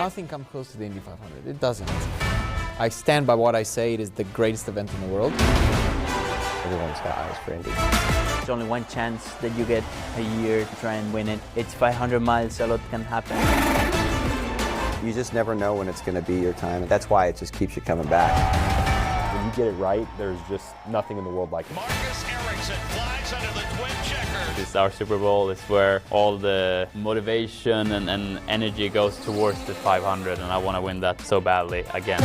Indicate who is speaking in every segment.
Speaker 1: Nothing comes close to the Indy 500. It doesn't. I stand by what I say. It is the greatest event in the world.
Speaker 2: Everyone's got eyes for Indy.
Speaker 3: There's only one chance that you get a year to try and win it. It's 500 miles, a lot can happen.
Speaker 2: You just never know when it's going to be your time. That's why it just keeps you coming back.
Speaker 4: When you get it right, there's just nothing in the world like it.
Speaker 5: Marcus Ericsson flies under the twin checker.
Speaker 3: It's our Super Bowl. It's where all the motivation and energy goes towards the 500, and I want to win that so badly again.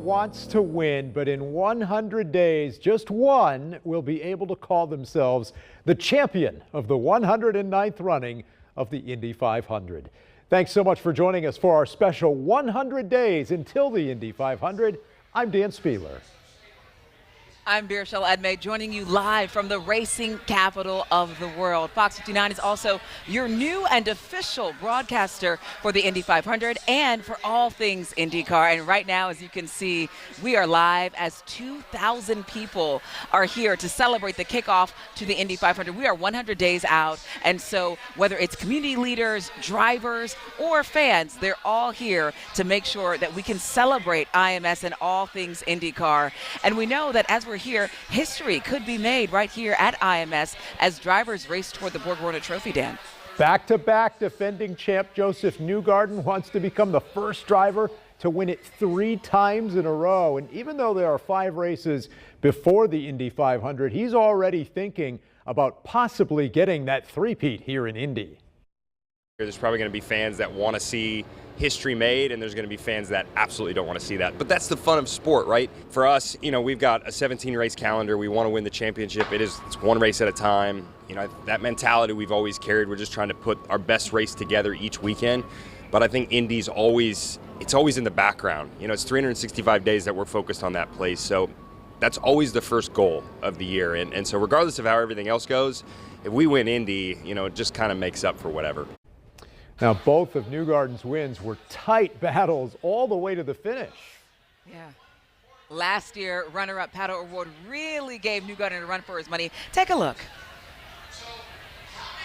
Speaker 6: Wants to win, but in 100 days, just one will be able to call themselves the champion of the 109th running of the Indy 500. Thanks so much for joining us for our special 100 days until the Indy 500. I'm Dan Spieler.
Speaker 7: I'm Birchelle Edmay, joining you live from the racing capital of the world. Fox 59 is also your new and official broadcaster for the Indy 500 and for all things IndyCar. And right now, as you can see, we are live as 2,000 people are here to celebrate the kickoff to the Indy 500. We are 100 days out, and so whether it's community leaders, drivers, or fans, they're all here to make sure that we can celebrate IMS and all things IndyCar. And we know that as we're here, history could be made right here at IMS as drivers race toward the Borg Warner Trophy, Dan.
Speaker 6: Back-to-back defending champ Joseph Newgarden wants to become the first driver to win it 3 times in a row. And even though there are 5 races before the Indy 500, he's already thinking about possibly getting that three-peat here in Indy.
Speaker 4: There's probably going to be fans that want to see history made, and there's going to be fans that absolutely don't want to see that. But that's the fun of sport, right? For us, you know, we've got a 17-race calendar. We want to win the championship. It's one race at a time. You know, that mentality we've always carried. We're just trying to put our best race together each weekend. But I think Indy's always in the background. You know, it's 365 days that we're focused on that place. So that's always the first goal of the year. And so regardless of how everything else goes, if we win Indy, you know, it just kind of makes up for whatever.
Speaker 6: Now, both of Newgarden's wins were tight battles all the way to the finish.
Speaker 7: Yeah. Last year, runner-up Pato O'Ward really gave Newgarden a run for his money. Take a look.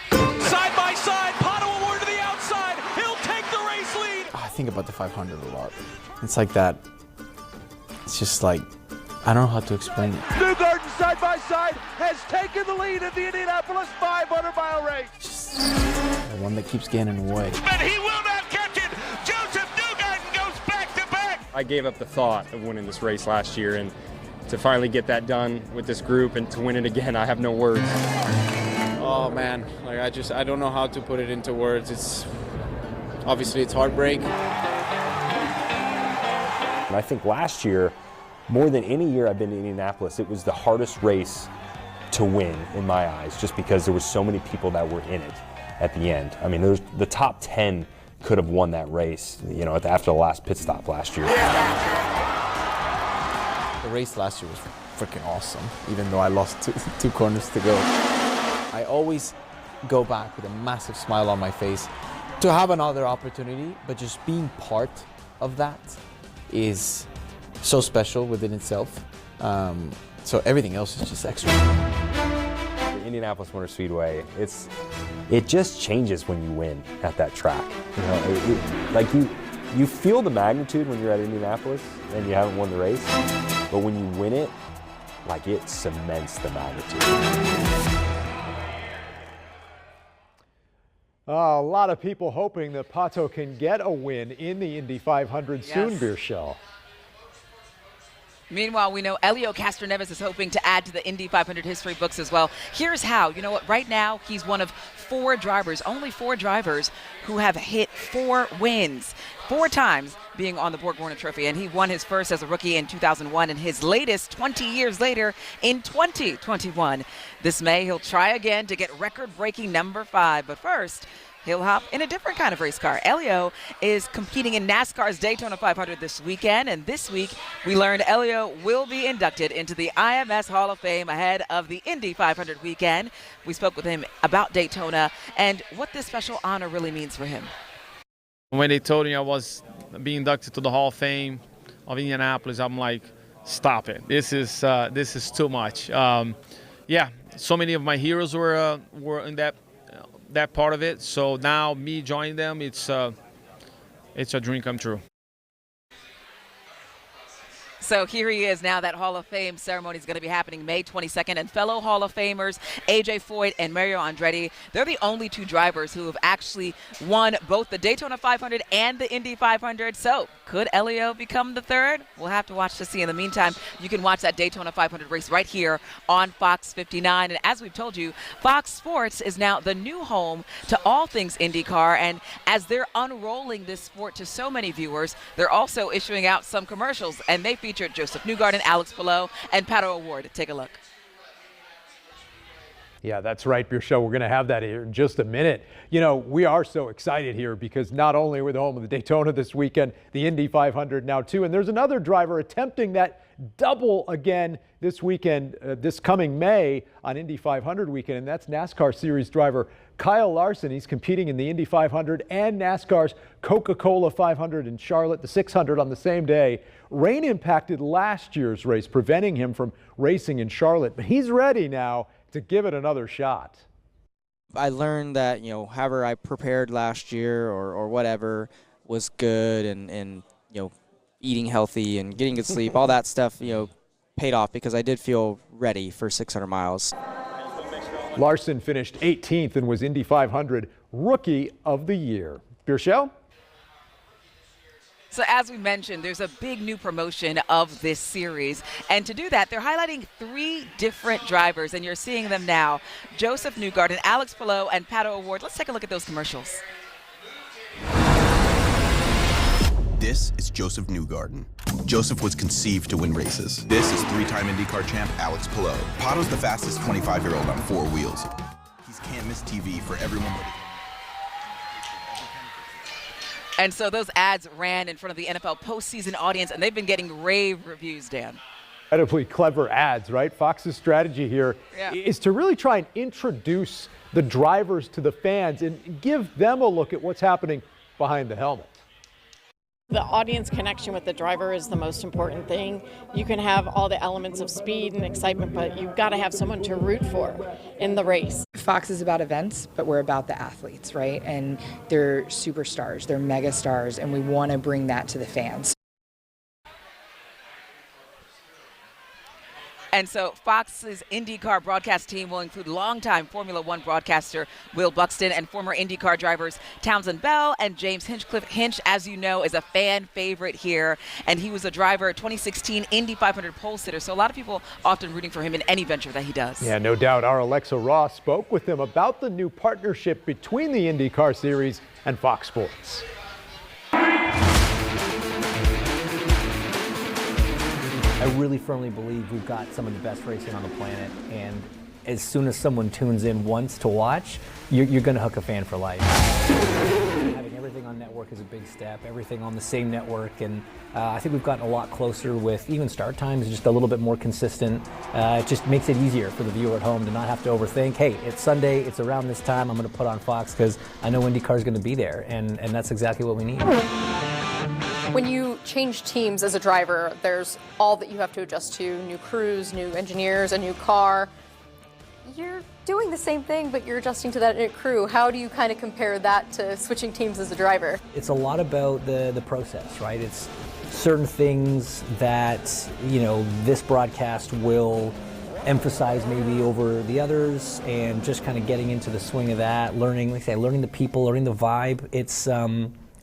Speaker 5: Side by side, Pato O'Ward to the outside. He'll take the race lead.
Speaker 1: I think about the 500 a lot. It's like that. It's just like, I don't know how to explain it.
Speaker 5: Newgarden side by side has taken the lead in the Indianapolis 500-mile race.
Speaker 1: Just the one that keeps getting away.
Speaker 5: But he will not catch it. Joseph Newgarden goes back to back.
Speaker 4: I gave up the thought of winning this race last year, and to finally get that done with this group and to win it again, I have no words.
Speaker 8: Oh man, like I don't know how to put it into words. It's heartbreak.
Speaker 4: And I think last year, more than any year I've been in Indianapolis, it was the hardest race to win in my eyes, just because there were so many people that were in it at the end. I mean, the top 10 could have won that race, you know, after the last pit stop last year.
Speaker 1: The race last year was freaking awesome, even though I lost two corners to go. I always go back with a massive smile on my face to have another opportunity, but just being part of that is so special within itself. So everything else is just extra.
Speaker 4: The Indianapolis Motor Speedway, it just changes when you win at that track. You know, like you feel the magnitude when you're at Indianapolis and you haven't won the race, but when you win it, like it cements the magnitude.
Speaker 6: A lot of people hoping that Pato can get a win in the Indy 500 soon,
Speaker 7: Yes.
Speaker 6: Birchelle.
Speaker 7: Meanwhile, we know Elio Castroneves is hoping to add to the Indy 500 history books as well. Here's how. You know what? Right now, he's one of 4 drivers, only 4 drivers, who have hit 4 wins, 4 times being on the Borg Warner Trophy. And he won his first as a rookie in 2001 and his latest 20 years later in 2021. This May, he'll try again to get record-breaking number 5. But first, he'll hop in a different kind of race car. Elio is competing in NASCAR's Daytona 500 this weekend, and this week we learned Elio will be inducted into the IMS Hall of Fame ahead of the Indy 500 weekend. We spoke with him about Daytona and what this special honor really means for him.
Speaker 8: When they told me I was being inducted to the Hall of Fame of Indianapolis, I'm like, stop it. This is too much. Yeah, so many of my heroes were in that that part of it. So now me joining them, it's a dream come true.
Speaker 7: So here he is now. That Hall of Fame ceremony is going to be happening May 22nd. And fellow Hall of Famers, A.J. Foyt and Mario Andretti, they're the only two drivers who have actually won both the Daytona 500 and the Indy 500. So could Elio become the third? We'll have to watch to see. In the meantime, you can watch that Daytona 500 race right here on Fox 59. And as we've told you, Fox Sports is now the new home to all things IndyCar. And as they're unrolling this sport to so many viewers, they're also issuing out some commercials. And they featured Joseph Newgarden, Alex Palou, and Pato O'Ward. Take a look.
Speaker 6: Yeah, that's right, Birsha. We're going to have that here in just a minute. You know, we are so excited here because not only are we the home of the Daytona this weekend, the Indy 500 now too, and there's another driver attempting that double again this weekend, this coming May on Indy 500 weekend, and that's NASCAR Series driver Kyle Larson. He's competing in the Indy 500 and NASCAR's Coca-Cola 500 in Charlotte, the 600 on the same day. Rain impacted last year's race, preventing him from racing in Charlotte, but he's ready now to give it another shot.
Speaker 9: I learned that, you know, however I prepared last year or whatever was good, and you know, eating healthy and getting good sleep, all that stuff, you know, paid off because I did feel ready for 600 miles.
Speaker 6: Larson finished 18th and was Indy 500 Rookie of the Year. Birsha?
Speaker 7: So as we mentioned, there's a big new promotion of this series. And to do that, they're highlighting 3 different drivers, and you're seeing them now. Joseph Newgarden, Alex Palou, and Pato O'Ward. Let's take a look at those commercials.
Speaker 10: This is Joseph Newgarden. Joseph was conceived to win races. This is 3-time IndyCar champ Alex Palou. Pato's the fastest 25-year-old on 4 wheels. He's can't miss TV for everyone.
Speaker 7: And so those ads ran in front of the NFL postseason audience, and they've been getting rave reviews, Dan.
Speaker 6: Incredibly clever ads, right? Fox's strategy here is to really try and introduce the drivers to the fans and give them a look at what's happening behind the helmet.
Speaker 11: The audience connection with the driver is the most important thing. You can have all the elements of speed and excitement, but you've got to have someone to root for in the race.
Speaker 12: Fox is about events, but we're about the athletes, right? And they're superstars, they're mega stars, and we want to bring that to the fans.
Speaker 7: And so Fox's IndyCar broadcast team will include longtime Formula One broadcaster Will Buxton and former IndyCar drivers Townsend Bell and James Hinchcliffe. Hinch, as you know, is a fan favorite here, and he was a driver, 2016 Indy 500 pole sitter. So a lot of people often rooting for him in any venture that he does.
Speaker 6: Yeah, no doubt. Our Alexa Ross spoke with him about the new partnership between the IndyCar Series and Fox Sports.
Speaker 13: I really firmly believe we've got some of the best racing on the planet, and as soon as someone tunes in once to watch, you're going to hook a fan for life. Having everything on network is a big step, everything on the same network, and I think we've gotten a lot closer with even start times, just a little bit more consistent. It just makes it easier for the viewer at home to not have to overthink, hey, it's Sunday, it's around this time, I'm going to put on Fox because I know IndyCar is going to be there, and that's exactly what we need.
Speaker 14: When you change teams as a driver, there's all that you have to adjust to, new crews, new engineers, a new car. You're doing the same thing, but you're adjusting to that new crew. How do you kind of compare that to switching teams as a driver?
Speaker 13: It's a lot about the process, right? It's certain things that, you know, this broadcast will emphasize maybe over the others, and just kind of getting into the swing of that, learning, like I say, learning the people, learning the vibe.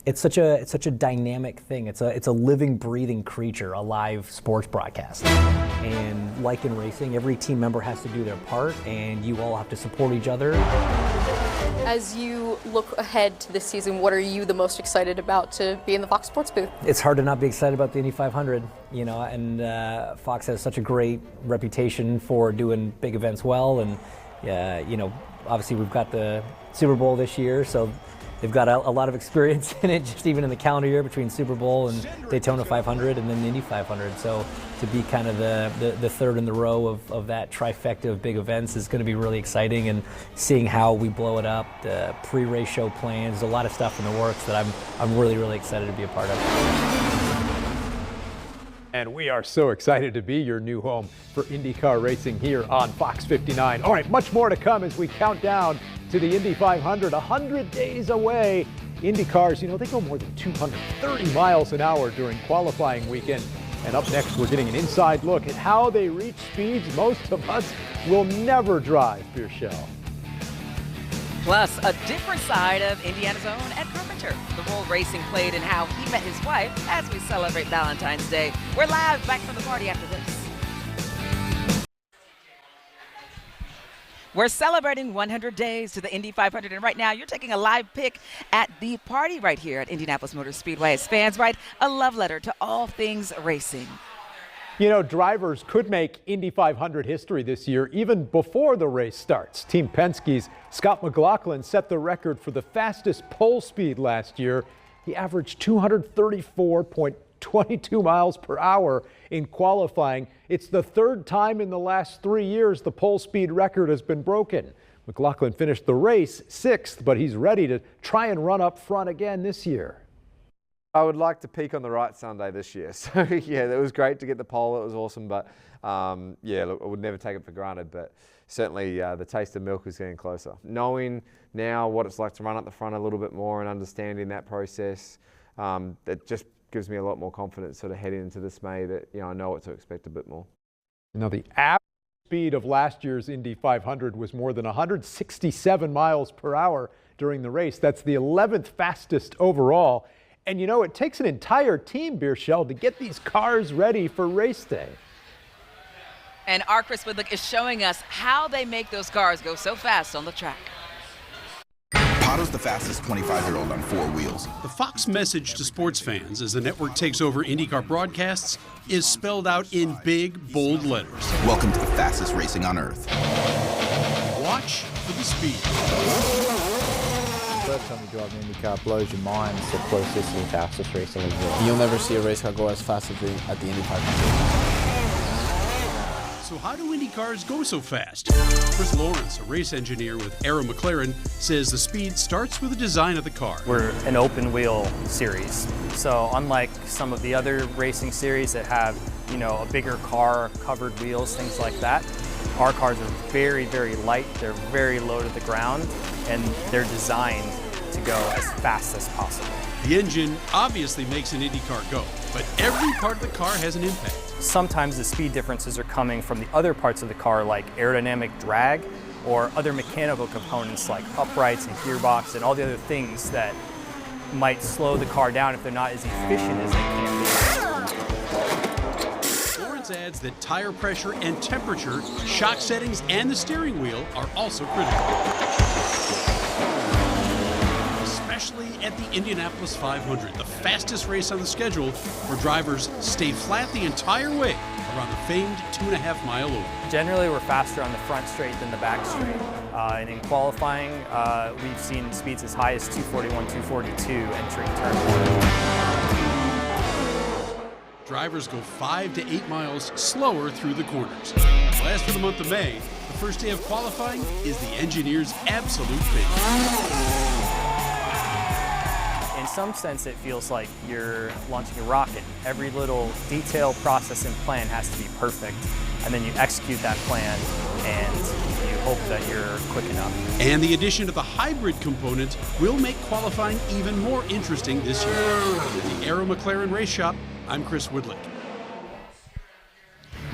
Speaker 13: It's such a dynamic thing. It's a living, breathing creature, a live sports broadcast. And like in racing, every team member has to do their part, and you all have to support each other.
Speaker 14: As you look ahead to this season, what are you the most excited about to be in the Fox Sports booth?
Speaker 13: It's hard to not be excited about the Indy 500, you know, and Fox has such a great reputation for doing big events well, and you know, obviously we've got the Super Bowl this year, so they've got a lot of experience in it, just even in the calendar year between Super Bowl and Daytona 500 and then the Indy 500. So to be kind of the third in the row of that trifecta of big events is going to be really exciting, and seeing how we blow it up, the pre-race show plans, a lot of stuff in the works that I'm really, really excited to be a part of.
Speaker 6: And we are so excited to be your new home for IndyCar racing here on Fox 59. All right, much more to come as we count down to the Indy 500, 100 days away. Indy cars, they go more than 230 miles an hour during qualifying weekend. And up next, we're getting an inside look at how they reach speeds most of us will never drive, Pierschel.
Speaker 7: Plus, a different side of Indiana's own Ed Carpenter, the role racing played in how he met his wife as we celebrate Valentine's Day. We're live back from the party after this. We're celebrating 100 days to the Indy 500, and right now you're taking a live pick at the party right here at Indianapolis Motor Speedway as fans write a love letter to all things racing.
Speaker 6: Drivers could make Indy 500 history this year, even before the race starts. Team Penske's Scott McLaughlin set the record for the fastest pole speed last year. He averaged 234.22 miles per hour in qualifying. It's the third time in the last 3 years the pole speed record has been broken. McLaughlin finished the race 6th, but he's ready to try and run up front again this year.
Speaker 15: I would like to peak on the right Sunday this year. So yeah, it was great to get the pole. It was awesome, but yeah, look, I would never take it for granted. But certainly the taste of milk is getting closer. Knowing now what it's like to run up the front a little bit more and understanding that process, that just gives me a lot more confidence sort of heading into this May that I know what to expect a bit more.
Speaker 6: The average speed of last year's Indy 500 was more than 167 miles per hour during the race. That's the 11th fastest overall. And it takes an entire team, Pierschel, to get these cars ready for race day.
Speaker 7: And our Chris Woodlick is showing us how they make those cars go so fast on the track.
Speaker 10: Pato's the fastest 25-year-old on 4 wheels.
Speaker 16: The Fox message to sports fans as the network takes over IndyCar broadcasts is spelled out in big, bold letters.
Speaker 10: Welcome to the fastest racing on Earth.
Speaker 16: Watch for the speed.
Speaker 17: The first time you drive an IndyCar blows your mind. It's the closest to the fastest race in the world.
Speaker 1: You'll never see a race car go as fast as at the Indy 500.
Speaker 16: So how do Indy cars go so fast? Chris Lawrence, a race engineer with Arrow McLaren, says the speed starts with the design of the car.
Speaker 18: We're an open wheel series, so unlike some of the other racing series that have, a bigger car, covered wheels, things like that, our cars are very, very light. They're very low to the ground, and they're designed to go as fast as possible.
Speaker 16: The engine obviously makes an IndyCar go, but every part of the car has an impact.
Speaker 18: Sometimes the speed differences are coming from the other parts of the car, like aerodynamic drag, or other mechanical components like uprights and gearbox and all the other things that might slow the car down if they're not as efficient as they can be.
Speaker 16: Lawrence adds that tire pressure and temperature, shock settings, and the steering wheel are also critical. Especially at the Indianapolis 500, the fastest race on the schedule, where drivers stay flat the entire way around the famed 2.5-mile oval.
Speaker 18: Generally, we're faster on the front straight than the back straight. And in qualifying, we've seen speeds as high as 241, 242 entering turn 1.
Speaker 16: Drivers go 5 to 8 miles slower through the corners. Well, as for the month of May, the first day of qualifying is the engineer's absolute favorite.
Speaker 18: In some sense, it feels like you're launching a rocket. Every little detail, process, and plan has to be perfect. And then you execute that plan, and you hope that you're quick enough.
Speaker 16: And the addition of the hybrid component will make qualifying even more interesting this year. At the Arrow McLaren Race Shop, I'm Chris Woodlick.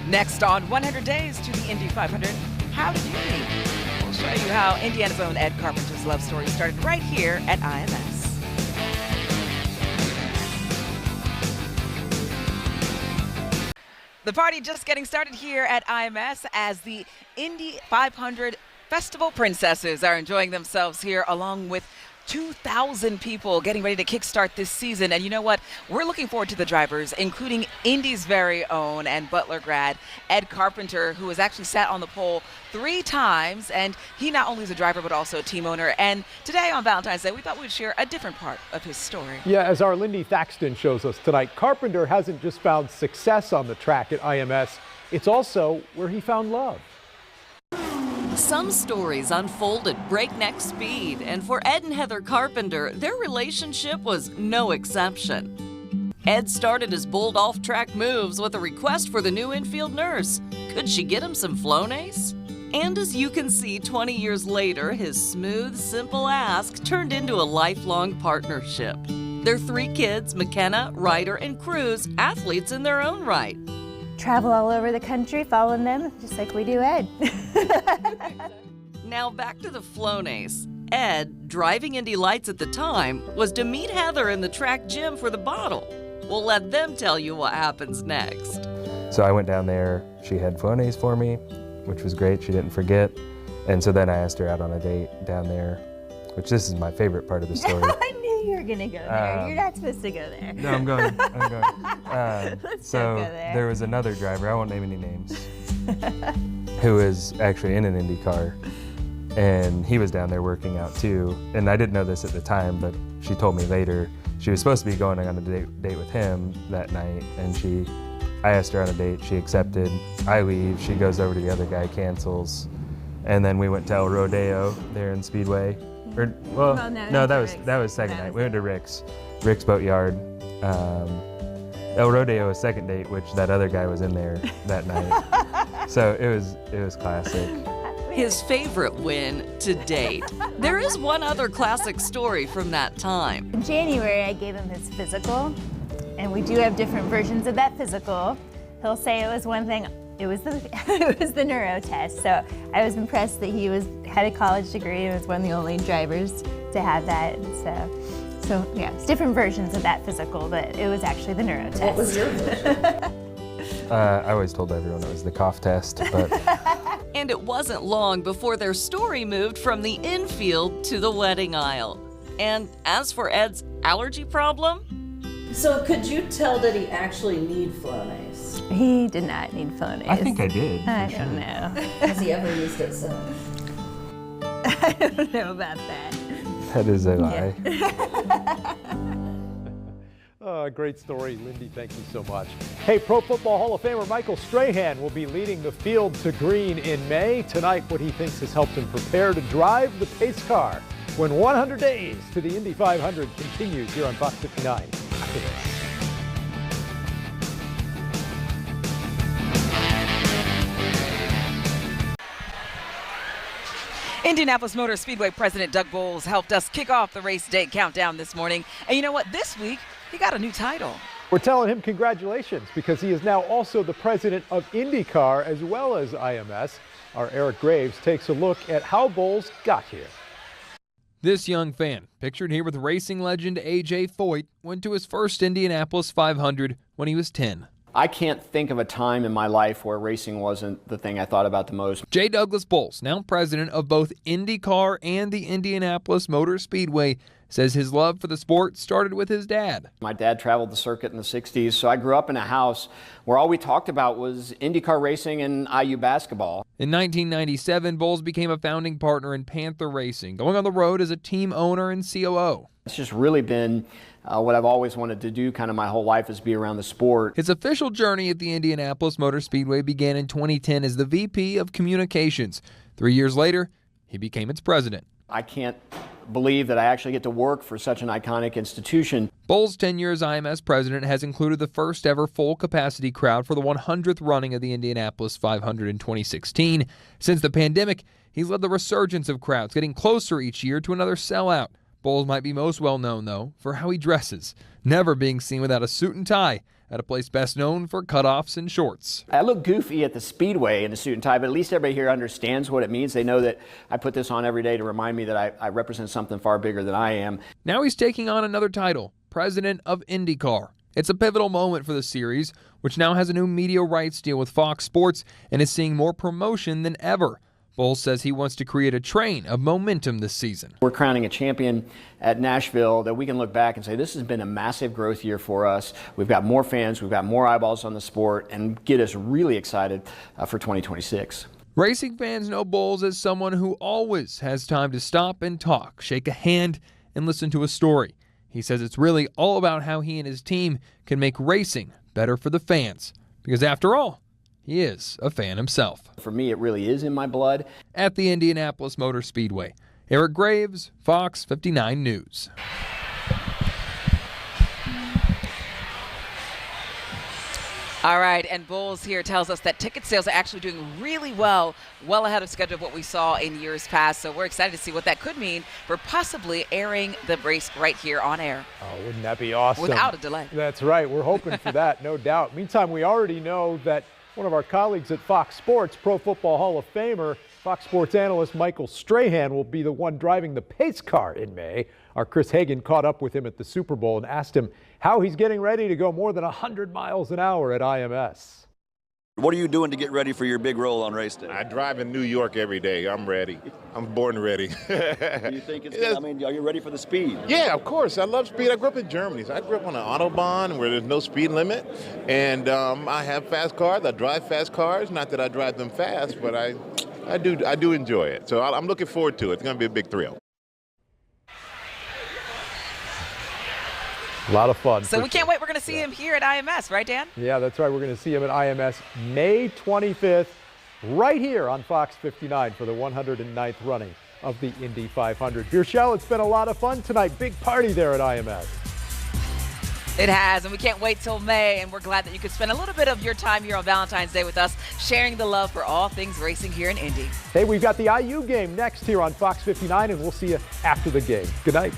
Speaker 7: Next on 100 Days to the Indy 500, how did you meet? We'll show you how Indiana's own Ed Carpenter's love story started right here at IMS. The party just getting started here at IMS as the Indy 500 Festival Princesses are enjoying themselves here along with 2,000 people getting ready to kickstart this season. And you know what? We're looking forward to the drivers, including Indy's very own and Butler grad, Ed Carpenter, who has actually sat on the pole 3 times. And he not only is a driver, but also a team owner. And today on Valentine's Day, we thought we'd share a different part of his story.
Speaker 6: Yeah, as our Lindy Thaxton shows us tonight, Carpenter hasn't just found success on the track at IMS, it's also where he found love.
Speaker 19: Some stories unfold at breakneck speed, and for Ed and Heather Carpenter, their relationship was no exception. Ed started his bold off-track moves with a request for the new infield nurse. Could she get him some Flonase? And as you can see, 20 years later, his smooth, simple ask turned into a lifelong partnership. Their 3 kids, McKenna, Ryder, and Cruz, athletes in their own right.
Speaker 20: Travel all over the country, following them, just like we do Ed.
Speaker 19: Now back to the Flonase. Ed, driving Indy Lights at the time, was to meet Heather in the track gym for the bottle. We'll let them tell you what happens next.
Speaker 21: So I went down there, she had Flonase for me, which was great, she didn't forget. And so then I asked her out on a date down there, which this is my favorite part of the story.
Speaker 20: I knew you were gonna go there. You're not supposed to go there.
Speaker 21: No, I'm going.
Speaker 20: Let's
Speaker 21: so
Speaker 20: not go there.
Speaker 21: there was another driver, I won't name any names, who was actually in an Indy car. And he was down there working out too. And I didn't know this at the time, but she told me later she was supposed to be going on a date with him that night. And I asked her on a date, she accepted. I leave, she goes over to the other guy, cancels. And then we went to El Rodeo there in Speedway. No, that was second night. We went to Rick's Boatyard. El Rodeo was second date, which that other guy was in there that night. So it was classic.
Speaker 19: His favorite win to date. There is one other classic story from that time.
Speaker 20: In January, I gave him his physical, and we do have different versions of that physical. He'll say it was one thing, it was the neuro test. So I was impressed that he had a college degree and was one of the only drivers to have that. And so yeah, it's different versions of that physical, but it was actually the neuro test. What was your version?
Speaker 21: I always told everyone it was the cough test, but.
Speaker 19: And it wasn't long before their story moved from the infield to the wedding aisle. And as for Ed's allergy problem?
Speaker 22: So could you tell, did he actually need Flonase?
Speaker 20: He did not need Flonase.
Speaker 21: I think I did.
Speaker 20: I don't know.
Speaker 22: Has he ever used it since?
Speaker 20: I don't know about that.
Speaker 21: That is a lie.
Speaker 6: Great story, Lindy. Thank you so much. Hey, Pro Football Hall of Famer Michael Strahan will be leading the field to green in May. Tonight, what he thinks has helped him prepare to drive the pace car when 100 days to the Indy 500 continues here on Fox 59 after this.
Speaker 7: Indianapolis Motor Speedway President Doug Bowles helped us kick off the race day countdown this morning. And you know what? This week, he got a new title.
Speaker 6: We're telling him congratulations because he is now also the president of IndyCar as well as IMS. Our Eric Graves takes a look at how Bowles got here.
Speaker 23: This young fan, pictured here with racing legend A.J. Foyt, went to his first Indianapolis 500 when he was 10.
Speaker 24: I can't think of a time in my life where racing wasn't the thing I thought about the most.
Speaker 23: J. Douglas Bowles, now president of both IndyCar and the Indianapolis Motor Speedway, says his love for the sport started with his dad.
Speaker 24: My dad traveled the circuit in the 60s, so I grew up in a house where all we talked about was IndyCar racing and IU basketball.
Speaker 23: In 1997, Bowles became a founding partner in Panther Racing, going on the road as a team owner and COO.
Speaker 24: It's just really been what I've always wanted to do kind of my whole life, is be around the sport.
Speaker 23: His official journey at the Indianapolis Motor Speedway began in 2010 as the VP of Communications. 3 years later, he became its president.
Speaker 24: I can't believe that I actually get to work for such an iconic institution.
Speaker 23: Bowles' tenure as IMS president has included the first ever full capacity crowd for the 100th running of the Indianapolis 500 in 2016. Since the pandemic, he's led the resurgence of crowds, getting closer each year to another sellout. Bowles might be most well known, though, for how he dresses, never being seen without a suit and tie at a place best known for cutoffs and shorts.
Speaker 24: I look goofy at the speedway in a suit and tie, but at least everybody here understands what it means. They know that I put this on every day to remind me that I represent something far bigger than I am.
Speaker 23: Now he's taking on another title, president of IndyCar. It's a pivotal moment for the series, which now has a new media rights deal with Fox Sports and is seeing more promotion than ever. Bowles says he wants to create a train of momentum this season.
Speaker 24: We're crowning a champion at Nashville that we can look back and say this has been a massive growth year for us. We've got more fans, we've got more eyeballs on the sport, and get us really excited for 2026.
Speaker 23: Racing fans know Bowles as someone who always has time to stop and talk, shake a hand, and listen to a story. He says it's really all about how he and his team can make racing better for the fans. Because after all, he is a fan himself.
Speaker 24: For me, it really is in my blood.
Speaker 23: At the Indianapolis Motor Speedway, Eric Graves, Fox 59 News.
Speaker 7: All right, and Bulls here tells us that ticket sales are actually doing really well ahead of schedule of what we saw in years past. So we're excited to see what that could mean for possibly airing the race right here on air.
Speaker 6: Oh, wouldn't that be awesome?
Speaker 7: Without a delay.
Speaker 6: That's right. We're hoping for that, no doubt. Meantime, we already know that one of our colleagues at Fox Sports, Pro Football Hall of Famer, Fox Sports analyst Michael Strahan will be the one driving the pace car in May. Our Chris Hagan caught up with him at the Super Bowl and asked him how he's getting ready to go more than 100 miles an hour at IMS.
Speaker 2: What are you doing to get ready for your big role on race day?
Speaker 3: I drive in New York every day. I'm ready. I'm born ready.
Speaker 2: Do you think it's I mean, are you ready for the speed?
Speaker 3: Yeah, of course. I love speed. I grew up in Germany. So I grew up on an Autobahn where there's no speed limit. And I have fast cars. I drive fast cars. Not that I drive them fast, but I do enjoy it. So I'm looking forward to it. It's going to be a big thrill.
Speaker 6: A lot of fun.
Speaker 7: So we can't wait. We're going to see him here at IMS, right, Dan?
Speaker 6: Yeah, that's right. We're going to see him at IMS May 25th, right here on Fox 59 for the 109th running of the Indy 500. Vierchel, it's been a lot of fun tonight. Big party there at IMS.
Speaker 7: It has, and we can't wait till May, and we're glad that you could spend a little bit of your time here on Valentine's Day with us, sharing the love for all things racing here in Indy.
Speaker 6: Hey, we've got the IU game next here on Fox 59, and we'll see you after the game. Good night.